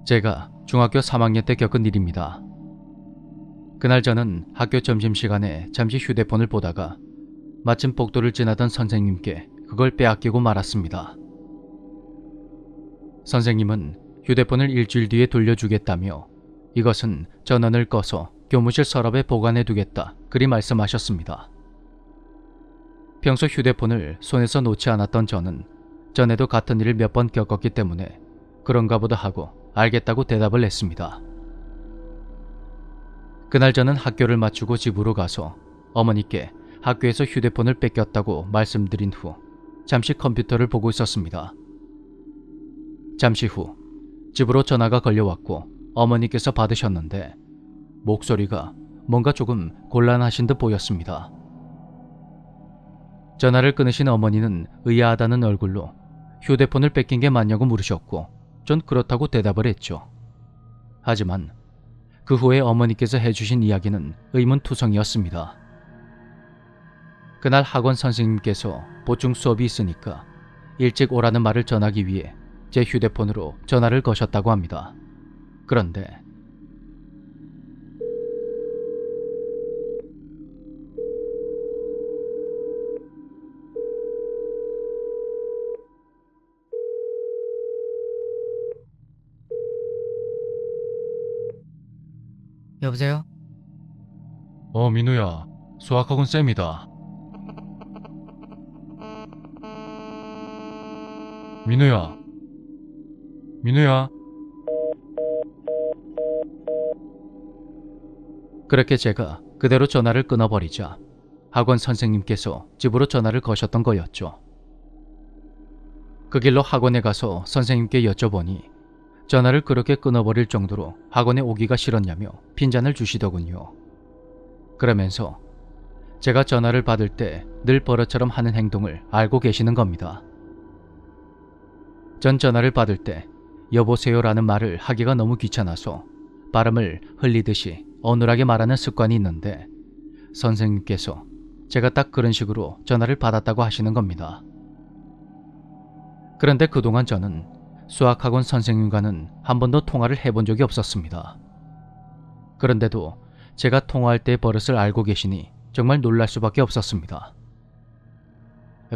제가 중학교 3학년 때 겪은 일입니다. 그날 저는 학교 점심시간에 잠시 휴대폰을 보다가 마침 복도를 지나던 선생님께 그걸 빼앗기고 말았습니다. 선생님은 휴대폰을 일주일 뒤에 돌려주겠다며 이것은 전원을 꺼서 교무실 서랍에 보관해두겠다 그리 말씀하셨습니다. 평소 휴대폰을 손에서 놓지 않았던 저는 전에도 같은 일을 몇 번 겪었기 때문에 그런가 보다 하고 알겠다고 대답을 했습니다. 그날 저는 학교를 마치고 집으로 가서 어머니께 학교에서 휴대폰을 뺏겼다고 말씀드린 후 잠시 컴퓨터를 보고 있었습니다. 잠시 후 집으로 전화가 걸려왔고 어머니께서 받으셨는데 목소리가 뭔가 조금 곤란하신 듯 보였습니다. 전화를 끊으신 어머니는 의아하다는 얼굴로 휴대폰을 뺏긴 게 맞냐고 물으셨고 전 그렇다고 대답을 했죠. 하지만 그 후에 어머니께서 해주신 이야기는 의문투성이었습니다. 그날 학원 선생님께서 보충 수업이 있으니까 일찍 오라는 말을 전하기 위해 제 휴대폰으로 전화를 거셨다고 합니다. 그런데 여보세요? 민우야, 수학학원 쌤이다. 민우야. 그렇게 제가 그대로 전화를 끊어버리자 학원 선생님께서 집으로 전화를 거셨던 거였죠. 그 길로 학원에 가서 선생님께 여쭤보니 전화를 그렇게 끊어버릴 정도로 학원에 오기가 싫었냐며 핀잔을 주시더군요. 그러면서 제가 전화를 받을 때 늘 버릇처럼 하는 행동을 알고 계시는 겁니다. 전 전화를 받을 때 여보세요라는 말을 하기가 너무 귀찮아서 발음을 흘리듯이 어눌하게 말하는 습관이 있는데 선생님께서 제가 딱 그런 식으로 전화를 받았다고 하시는 겁니다. 그런데 그동안 저는 수학학원 선생님과는 한 번도 통화를 해본 적이 없었습니다. 그런데도 제가 통화할 때의 버릇을 알고 계시니 정말 놀랄 수밖에 없었습니다.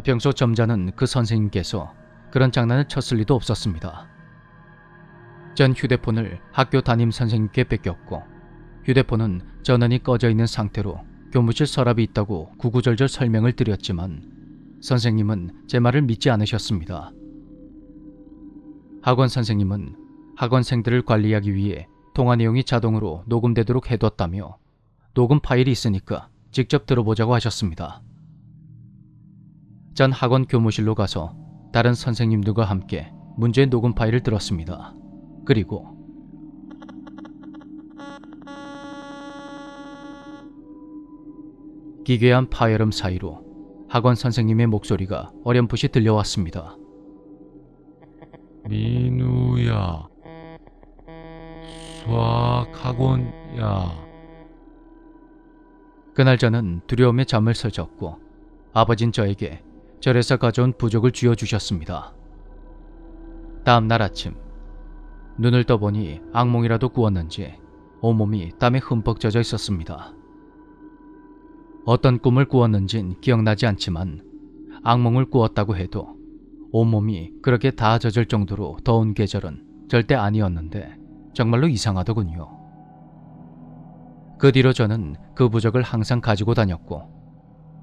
평소 점잖은 그 선생님께서 그런 장난을 쳤을 리도 없었습니다. 전 휴대폰을 학교 담임 선생님께 뺏겼고 휴대폰은 전원이 꺼져 있는 상태로 교무실 서랍이 있다고 구구절절 설명을 드렸지만 선생님은 제 말을 믿지 않으셨습니다. 학원 선생님은 학원생들을 관리하기 위해 통화 내용이 자동으로 녹음되도록 해뒀다며 녹음 파일이 있으니까 직접 들어보자고 하셨습니다. 전 학원 교무실로 가서 다른 선생님들과 함께 문제의 녹음 파일을 들었습니다. 그리고 기괴한 파열음 사이로 학원 선생님의 목소리가 어렴풋이 들려왔습니다. 민우야, 수학학원야. 그날 저는 두려움에 잠을 설쳤고 아버진 저에게 절에서 가져온 부적을 쥐어주셨습니다. 다음 날 아침 눈을 떠보니 악몽이라도 꾸었는지 온몸이 땀에 흠뻑 젖어 있었습니다. 어떤 꿈을 꾸었는진 기억나지 않지만 악몽을 꾸었다고 해도 온몸이 그렇게 다 젖을 정도로 더운 계절은 절대 아니었는데 정말로 이상하더군요. 그 뒤로 저는 그 부적을 항상 가지고 다녔고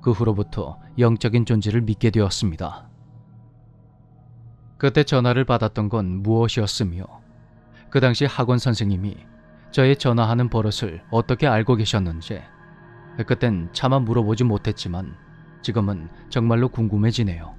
그 후로부터 영적인 존재를 믿게 되었습니다. 그때 전화를 받았던 건 무엇이었으며 그 당시 학원 선생님이 저의 전화하는 버릇을 어떻게 알고 계셨는지 그땐 차마 물어보지 못했지만 지금은 정말로 궁금해지네요.